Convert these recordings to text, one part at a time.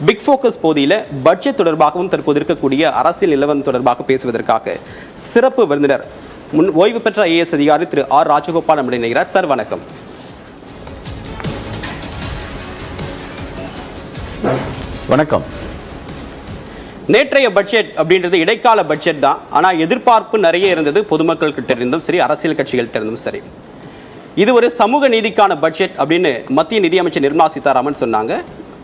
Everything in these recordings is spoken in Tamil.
பிக் ஃபோக்கஸ் பகுதியில் பட்ஜெட் தொடர்பாகவும் தற்போது இருக்கக்கூடிய அரசியல் நிலவரம் தொடர்பாக பேசுவதற்காக சிறப்பு விருந்தினர் ஓய்வு பெற்ற ஐஏஎஸ் அதிகாரி திரு ஆர் ராஜகோபால் நம்முடைய இணைகிறார். சார் வணக்கம். வணக்கம். நேற்றைய பட்ஜெட் அப்படின்றது இடைக்கால பட்ஜெட் தான். ஆனால் எதிர்பார்ப்பு நிறைய இருந்தது, பொதுமக்கள் கிட்ட இருந்தும் சரி, அரசியல் கட்சிகள்கிட்ட இருந்தும் சரி. இது ஒரு சமூக நீதிக்கான பட்ஜெட் அப்படின்னு மத்திய நிதியமைச்சர் நிர்மலா சீதாராமன் சொன்னாங்க.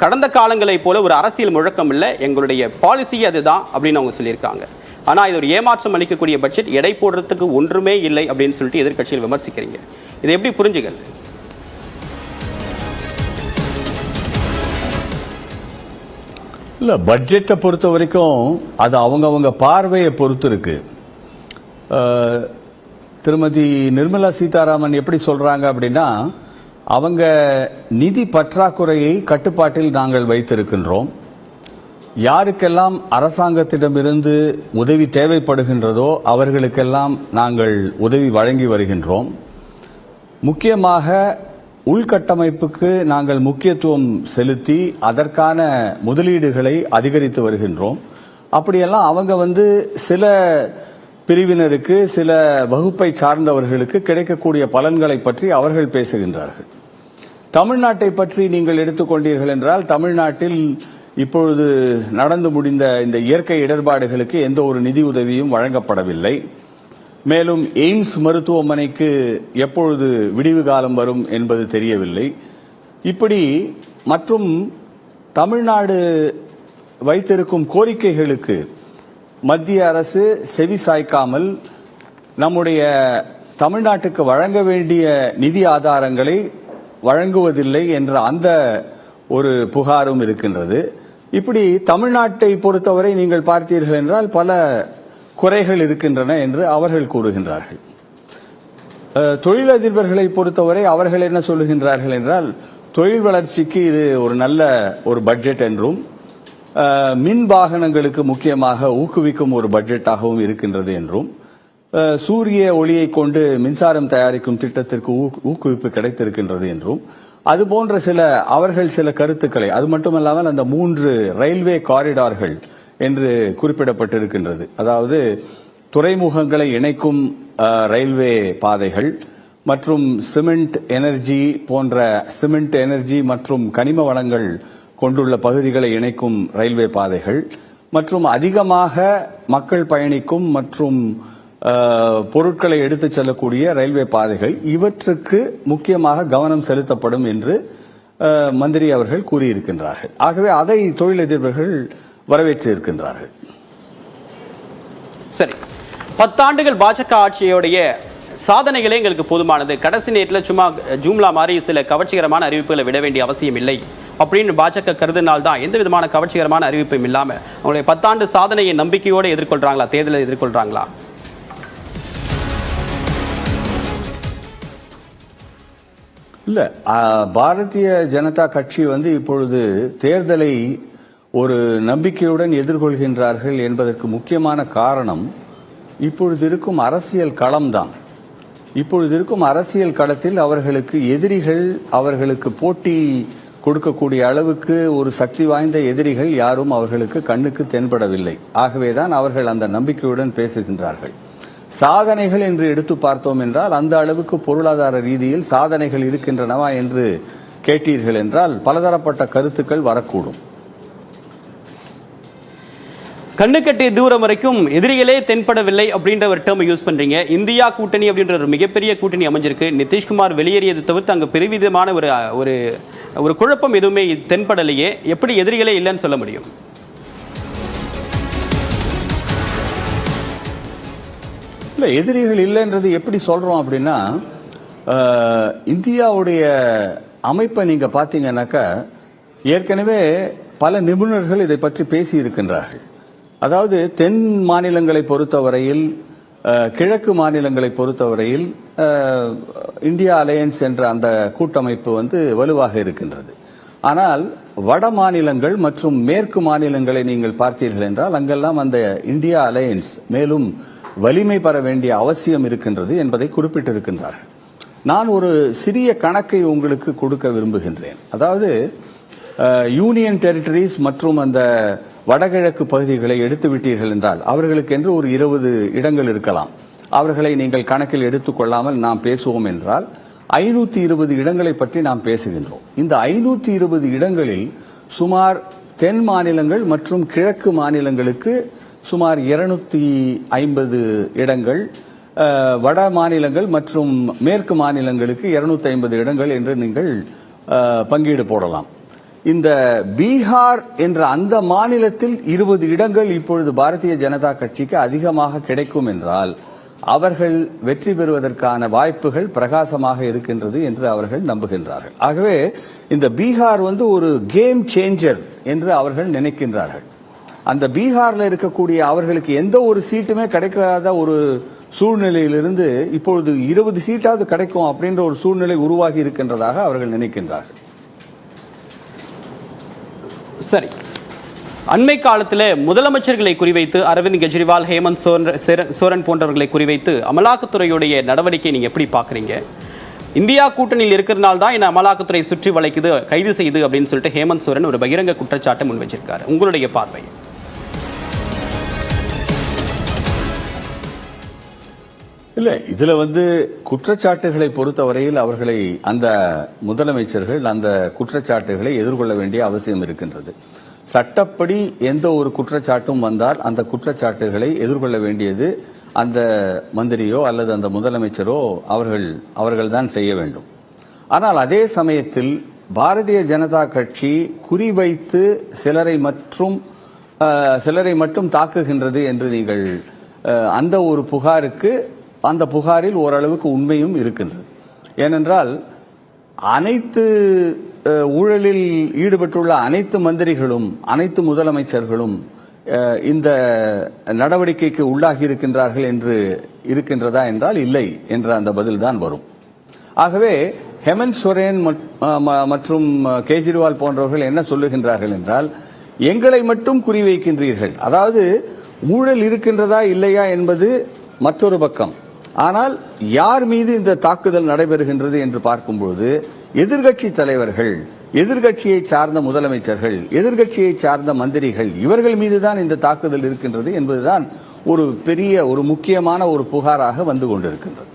கடந்த காலங்களை போல ஒரு அரசியல் முழக்கம் இல்லை, எங்களுடைய பாலிசி அதுதான் அப்படின்னு அவங்க சொல்லியிருக்காங்க. ஆனால் இது ஒரு ஏமாற்றம் அளிக்கக்கூடிய பட்ஜெட், எடை போடுறதுக்கு ஒன்றுமே இல்லை அப்படின்னு சொல்லிட்டு எதிர்கட்சிகள் விமர்சிக்கிறீங்க. இதை எப்படி புரிஞ்சுகள்? இல்லை, பட்ஜெட்டை பொறுத்த வரைக்கும் அது அவங்கவங்க பார்வையை பொறுத்து இருக்கு. திருமதி நிர்மலா சீதாராமன் எப்படி சொல்றாங்க அப்படின்னா, அவங்க நிதி பற்றாக்குறையை கட்டுப்பாட்டில் நாங்கள் வைத்திருக்கின்றோம், யாருக்கெல்லாம் அரசாங்கத்திடமிருந்து உதவி தேவைப்படுகின்றதோ அவர்களுக்கெல்லாம் நாங்கள் உதவி வழங்கி வருகின்றோம், முக்கியமாக உள்கட்டமைப்புக்கு நாங்கள் முக்கியத்துவம் செலுத்தி அதற்கான முதலீடுகளை அதிகரித்து வருகின்றோம். அப்படியெல்லாம் அவங்க சில பிரிவினருக்கு, சில வகுப்பை சார்ந்தவர்களுக்கு கிடைக்கக்கூடிய பலன்களை பற்றி அவர்கள் பேசுகின்றார்கள். தமிழ்நாட்டை பற்றி நீங்கள் எடுத்துக்கொண்டீர்கள் என்றால், தமிழ்நாட்டில் இப்பொழுது நடந்து முடிந்த இந்த இயற்கை இடர்பாடுகளுக்கு எந்த ஒரு நிதி உதவியும் வழங்கப்படவில்லை. மேலும் எய்ம்ஸ் மருத்துவமனைக்கு எப்பொழுது விடிவு காலம் வரும் என்பது தெரியவில்லை. இப்படி மற்றும் தமிழ்நாடு வைத்திருக்கும் கோரிக்கைகளுக்கு மத்திய அரசு செவி சாய்க்காமல் நம்முடைய தமிழ்நாட்டுக்கு வழங்க வேண்டிய நிதி ஆதாரங்களை வழங்குவதில்லை என்ற அந்த ஒரு புகாரும் இருக்கின்றது. இப்படி தமிழ்நாட்டை பொறுத்தவரை நீங்கள் பார்த்தீர்கள் என்றால் பல குறைகள் இருக்கின்றன என்று அவர்கள் கூறுகின்றார்கள். தொழிலதிபர்களை பொறுத்தவரை அவர்கள் என்ன சொல்லுகின்றார்கள் என்றால், தொழில் வளர்ச்சிக்கு இது ஒரு நல்ல ஒரு பட்ஜெட் என்றும், மின் வாகனங்களுக்கு முக்கியமாக ஊக்குவிக்கும் ஒரு பட்ஜெட்டாகவும் இருக்கின்றது என்றும், சூரிய ஒளியை கொண்டு மின்சாரம் தயாரிக்கும் திட்டத்திற்கு ஊக்குவிப்பு கிடைத்திருக்கின்றது என்றும், அதுபோன்ற அவர்கள் சில கருத்துக்களை, அது மட்டுமல்லாமல் அந்த 3 ரயில்வே காரிடார்கள் என்று குறிப்பிடப்பட்டிருக்கின்றது. அதாவது துறைமுகங்களை இணைக்கும் ரயில்வே பாதைகள் மற்றும் சிமெண்ட் எனர்ஜி மற்றும் கனிம வளங்கள் கொண்டுள்ள பகுதிகளை இணைக்கும் ரயில்வே பாதைகள் மற்றும் அதிகமாக மக்கள் பயணிக்கும் மற்றும் பொருட்களை எடுத்துச் செல்லக்கூடிய ரயில்வே பாதைகள், இவற்றுக்கு முக்கியமாக கவனம் செலுத்தப்படும் என்று மந்திரி அவர்கள் கூறியிருக்கின்றார்கள். ஆகவே அதை தொழிலதிபர்கள் வரவேற்று இருக்கின்றார்கள். சரி, 10 ஆண்டுகள் பாஜக ஆட்சியோடைய சாதனைகளே எங்களுக்கு போதுமானது, கடைசி நேரத்தில் சும்மா ஜூம்லா மாதிரி சில கவர்ச்சிகரமான அறிவிப்புகளை விட வேண்டிய அவசியம் இல்லை அப்படின்னு பாஜக கருதினால் தான் எந்த விதமான கவர்ச்சிகரமான அறிவிப்பும் இல்லாமல் அவங்களுடைய 10 ஆண்டு சாதனையை நம்பிக்கையோடு எதிர்கொள்றாங்களா, தேர்தலை எதிர்கொள்றாங்களா? இல்ல, பாரதிய ஜனதா கட்சி இப்பொழுது தேர்தலை ஒரு நம்பிக்கையுடன் எதிர்கொள்கின்றார்கள் என்பதற்கு முக்கியமான காரணம் இப்பொழுது இருக்கும் அரசியல் களம்தான். இப்பொழுது இருக்கும் அரசியல் களத்தில் அவர்களுக்கு எதிரிகள், அவர்களுக்கு போட்டி கொடுக்கக்கூடிய அளவுக்கு ஒரு சக்தி வாய்ந்த எதிரிகள் யாரும் அவர்களுக்கு கண்ணுக்கு தென்படவில்லை. ஆகவேதான் அவர்கள் அந்த நம்பிக்கையுடன் பேசுகின்றார்கள். சாதனைகள் என்று எடுத்து பார்த்தோம் என்றால், அந்த அளவுக்கு பொருளாதார ரீதியில் சாதனைகள் இருக்கின்றனவா என்று கேட்டீர்கள் என்றால் பலதரப்பட்ட கருத்துக்கள் வரக்கூடும். கண்ணு கட்டிய தூரம் வரைக்கும் எதிரிகளே தென்படவில்லை அப்படின்ற ஒரு டேர்ம் யூஸ் பண்றீங்க. இந்தியா கூட்டணி அப்படின்ற ஒரு மிகப்பெரிய கூட்டணி அமைஞ்சிருக்கு. நிதிஷ்குமார் வெளியேறியதை தவிர்த்து அங்கே பெருவிதமான ஒரு குழப்பம் எதுவுமே தென்படலையே. எப்படி எதிரிகளே இல்லைன்னு சொல்ல முடியும்? இல்லை, எதிரிகள் இல்லைன்றது எப்படி சொல்றோம் அப்படின்னா, இந்தியாவுடைய அமைப்பை நீங்க பார்த்தீங்கன்னாக்கா ஏற்கனவே பல நிபுணர்கள் இதை பற்றி பேசி இருக்கின்றார்கள். அதாவது தென் மாநிலங்களை பொறுத்தவரையில், கிழக்கு மாநிலங்களை பொறுத்தவரையில் இந்தியா அலையன்ஸ் என்ற அந்த கூட்டமைப்பு வலுவாக இருக்கின்றது. ஆனால் வட மாநிலங்கள் மற்றும் மேற்கு மாநிலங்களை நீங்கள் பார்த்தீர்கள் என்றால் அங்கெல்லாம் அந்த இந்தியா அலையன்ஸ் மேலும் வலிமை பெற வேண்டிய அவசியம் இருக்கின்றது என்பதை குறிப்பிட்டிருக்கின்றார்கள். நான் ஒரு சிறிய கணக்கை உங்களுக்கு கொடுக்க விரும்புகின்றேன். அதாவது யூனியன் டெரிட்டரிஸ் மற்றும் அந்த வடகிழக்கு பகுதிகளை எடுத்து விட்டீர்கள் என்றால் அவர்களுக்கு என்று ஒரு 20 இடங்கள் இருக்கலாம். அவர்களை நீங்கள் கணக்கில் எடுத்துக்கொள்ளாமல் நாம் பேசுவோம் என்றால் 520 இடங்களை பற்றி நாம் பேசுகின்றோம். இந்த 520 இடங்களில் சுமார் தென் மாநிலங்கள் மற்றும் கிழக்கு மாநிலங்களுக்கு சுமார் 250 இடங்கள், வட மாநிலங்கள் மற்றும் மேற்கு மாநிலங்களுக்கு 250 இடங்கள் என்று நீங்கள் பங்கீடு போடலாம். இந்த பீகார் என்ற அந்த மாநிலத்தில் 20 இடங்கள் இப்பொழுது பாரதிய ஜனதா கட்சிக்கு அதிகமாக கிடைக்கும் என்றால் அவர்கள் வெற்றி பெறுவதற்கான வாய்ப்புகள் பிரகாசமாக இருக்கின்றது என்று அவர்கள் நம்புகின்றார்கள். ஆகவே இந்த பீகார் ஒரு கேம் சேஞ்சர் என்று அவர்கள் நினைக்கின்றார்கள். அந்த பீகார்ல இருக்கக்கூடிய அவர்களுக்கு எந்த ஒரு சீட்டுமே கிடைக்காத ஒரு சூழ்நிலையிலிருந்து இப்பொழுது 20 சீட்டாவது கிடைக்கும் அப்படின்ற ஒரு சூழ்நிலை உருவாகி இருக்கின்றதாக அவர்கள் நினைக்கின்றார்கள். சரி, அண்மை காலத்தில் முதலமைச்சர்களை குறிவைத்து அரவிந்த் கெஜ்ரிவால், ஹேமந்த் சோரன் போன்றவர்களை குறிவைத்து அமலாக்கத்துறையுடைய நடவடிக்கை நீங்க எப்படி பாக்குறீங்க? இந்தியா கூட்டணியில் இருக்கிறதுனால தான் என்ன அமலாக்கத்துறை சுற்றி வளைக்குது, கைது செய்து அப்படின்னு சொல்லிட்டு ஹேமந்த் சோரன் ஒரு பகிரங்க குற்றச்சாட்டை முன் வச்சிருக்காரு. உங்களுடைய பார்வை? இல்ல, இதுல குற்றச்சாட்டுகளை பொறுத்தவரையில் அவர்களை அந்த முதலமைச்சர்கள் அந்த குற்றச்சாட்டுகளை எதிர்கொள்ள வேண்டிய அவசியம் இருக்கின்றது. சட்டப்படி எந்த ஒரு குற்றச்சாட்டும் வந்தால் அந்த குற்றச்சாட்டுகளை எதிர்கொள்ள வேண்டியது அந்த மந்திரியோ அல்லது அந்த முதலமைச்சரோ அவர்கள் தான் செய்ய வேண்டும். ஆனால் அதே சமயத்தில் பாரதிய ஜனதா கட்சி குறிவைத்து சிலரை மட்டும் தாக்குகின்றது என்று நீங்கள் அந்த ஒரு அந்த புகாரில் ஓரளவுக்கு உண்மையும் இருக்கின்றது. ஏனென்றால் அனைத்து ஊழலில் ஈடுபட்டுள்ள அனைத்து மந்திரிகளும் அனைத்து முதலமைச்சர்களும் இந்த நடவடிக்கைக்கு உள்ளாகி இருக்கின்றார்கள் என்று இருக்கின்றதா என்றால் இல்லை என்ற அந்த பதில் தான் வரும். ஆகவே ஹேமந்த் சோரன் மற்றும் கெஜ்ரிவால் போன்றவர்கள் என்ன சொல்லுகின்றார்கள் என்றால், எங்களை மட்டும் குறிவைக்கின்றீர்கள், அதாவது ஊழல் இருக்கின்றதா இல்லையா என்பது மற்றொரு பக்கம். ஆனால் யார் மீது இந்த தாக்குதல் நடைபெறுகின்றது என்று பார்க்கும்போது எதிர்கட்சி தலைவர்கள், எதிர்கட்சியை சார்ந்த முதலமைச்சர்கள், எதிர்கட்சியை சார்ந்த மந்திரிகள், இவர்கள் மீதுதான் இந்த தாக்குதல் இருக்கின்றது என்பதுதான் ஒரு முக்கியமான ஒரு புகாராக வந்து கொண்டிருக்கின்றது.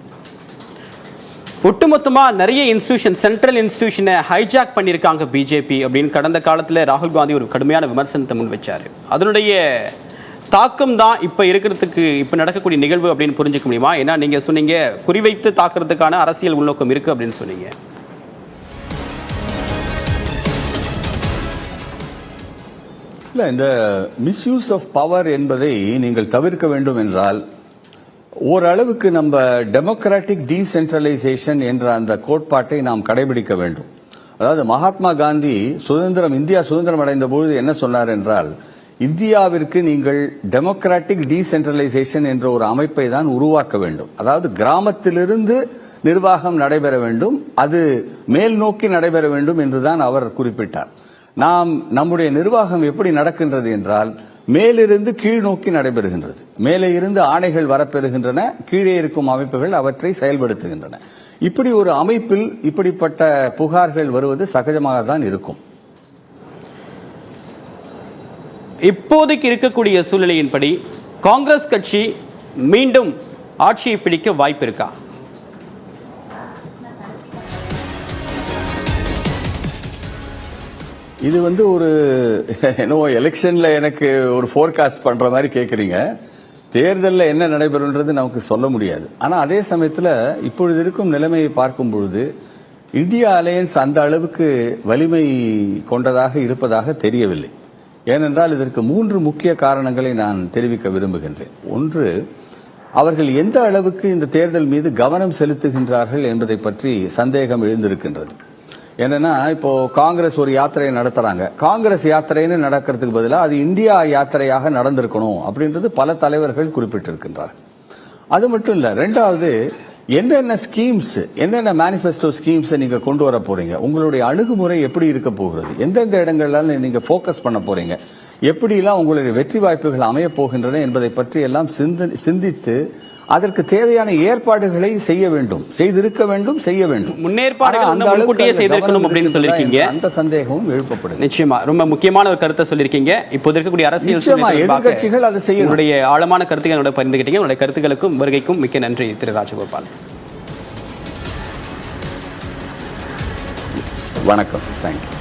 ஒட்டுமொத்தமா நிறைய இன்ஸ்டிடியூஷன், சென்ட்ரல் இன்ஸ்டிடியூஷனை ஹைஜாக் பண்ணியிருக்காங்க பிஜேபி அப்படின்னு கடந்த காலத்தில் ராகுல் காந்தி ஒரு கடுமையான விமர்சனத்தை முன் வச்சாரு. அதனுடைய தாக்கம் தான் இப்ப நடக்கக்கூடிய நிகழ்வு அப்படின்னு புரிஞ்சுக்க முடியுமா? ஏன்னா நீங்க சொன்னீங்க குறிவைத்து தாக்குறதுக்கான அரசியல் உள்நோக்கம் இருக்கு அப்படின்னு சொன்னீங்க. இல்ல, இந்த மிஸ்யூஸ் ஆஃப் பவர் என்பதை நீங்கள் தவிர்க்க வேண்டும் என்றால் ஓரளவுக்கு நம்ம டெமோக்ராட்டிக் டீசென்ட்ரலைசேஷன் என்ற அந்த கோட்பாட்டை நாம் கடைபிடிக்க வேண்டும். அதாவது மகாத்மா காந்தி இந்தியா சுதந்திரம் அடைந்த பொழுது என்ன சொன்னார் என்றால், இந்தியாவிற்கு நீங்கள் டெமோக்ராட்டிக் டீசென்ட்ரலைசேஷன் என்ற ஒரு அமைப்பை தான் உருவாக்க வேண்டும். அதாவது கிராமத்திலிருந்து நிர்வாகம் நடைபெற வேண்டும், அது மேல் நோக்கி நடைபெற வேண்டும் என்றுதான் அவர் குறிப்பிட்டார். நம்முடைய நிர்வாகம் எப்படி நடக்கின்றது என்றால் மேலிருந்து கீழ் நோக்கி நடைபெறுகின்றது. மேலே இருந்து ஆணைகள் வரப்பெறுகின்றன, கீழே இருக்கும் அமைப்புகள் அவற்றை செயல்படுத்துகின்றன. இப்படி ஒரு அமைப்பில் இப்படிப்பட்ட புகார்கள் வருவது சகஜமாக தான் இருக்கும். இப்போதைக்கு இருக்கக்கூடிய சூழ்நிலையின்படி காங்கிரஸ் கட்சி மீண்டும் ஆட்சியை பிடிக்க வாய்ப்பு இருக்கா? இது ஒரு என்னவோ எலெக்ஷன்ல எனக்கு ஒரு ஃபோர்காஸ்ட் பண்ற மாதிரி கேட்குறீங்க. தேர்தலில் என்ன நடைபெறும்ன்றது நமக்கு சொல்ல முடியாது. ஆனால் அதே சமயத்தில் இப்பொழுது இருக்கும் நிலைமையை பார்க்கும் பொழுது இந்தியா அலையன்ஸ் அந்த அளவுக்கு வலிமை கொண்டதாக இருப்பதாக தெரியவில்லை. ஏனென்றால் இதற்கு 3 முக்கிய காரணங்களை நான் தெரிவிக்க விரும்புகின்றேன். ஒன்று, அவர்கள் எந்த அளவுக்கு இந்த தேர்தல் மீது கவனம் செலுத்துகின்றார்கள் என்பதை பற்றி சந்தேகம் எழுந்திருக்கின்றது. என்னன்னா, இப்போ காங்கிரஸ் ஒரு யாத்திரையை நடத்துறாங்க. காங்கிரஸ் யாத்திரைன்னு நடக்கிறதுக்கு பதிலாக அது இந்தியா யாத்திரையாக நடந்திருக்கணும் அப்படின்றது பல தலைவர்கள் குறிப்பிட்டிருக்கின்றார்கள். அது மட்டும் இல்ல, ரெண்டாவது, என்னென்ன ஸ்கீம்ஸ், என்னென்ன மேனிஃபெஸ்டோ ஸ்கீம்ஸை நீங்க கொண்டு வர போறீங்க, உங்களுடைய அணுகுமுறை எப்படி இருக்க போகிறது, எந்தெந்த இடங்கள்ல நீங்க போக்கஸ் பண்ண போறீங்க, எப்படிலாம் உங்களுடைய வெற்றி வாய்ப்புகள் அமைய போகின்றன என்பதை பற்றி எல்லாம் சிந்தித்து அதற்கு தேவையான ஏற்பாடுகளை செய்ய வேண்டும், செய்திருக்க வேண்டும், செய்ய வேண்டும். முன்னேற்பாடுகள் ஆனா, அந்த அளவுக்கு முன்கூட்டியே அந்த செய்திருக்கணும் கவனம் அப்படின்னு இருக்கிறதா சொல்லியிருக்கீங்க. என்ற அந்த சந்தேகமும் எழுப்பப்படுது. நிச்சயமா ரொம்ப முக்கியமான ஒரு கருத்தை சொல்லியிருக்கீங்க. இப்போது இருக்கக்கூடிய அரசியல் நிச்சயமா சூழ்நிலை தொடர்பாக எதிர்க்கட்சிகள் அதை செய்யணும். உங்களுடைய ஆழமான கருத்துக்களோட பகிர்ந்துகிட்டீங்க. உங்களுடைய கருத்துக்களுக்கும் வருகைக்கும் மிக்க நன்றி திரு ராஜகோபால். வணக்கம். தேங்க்யூ.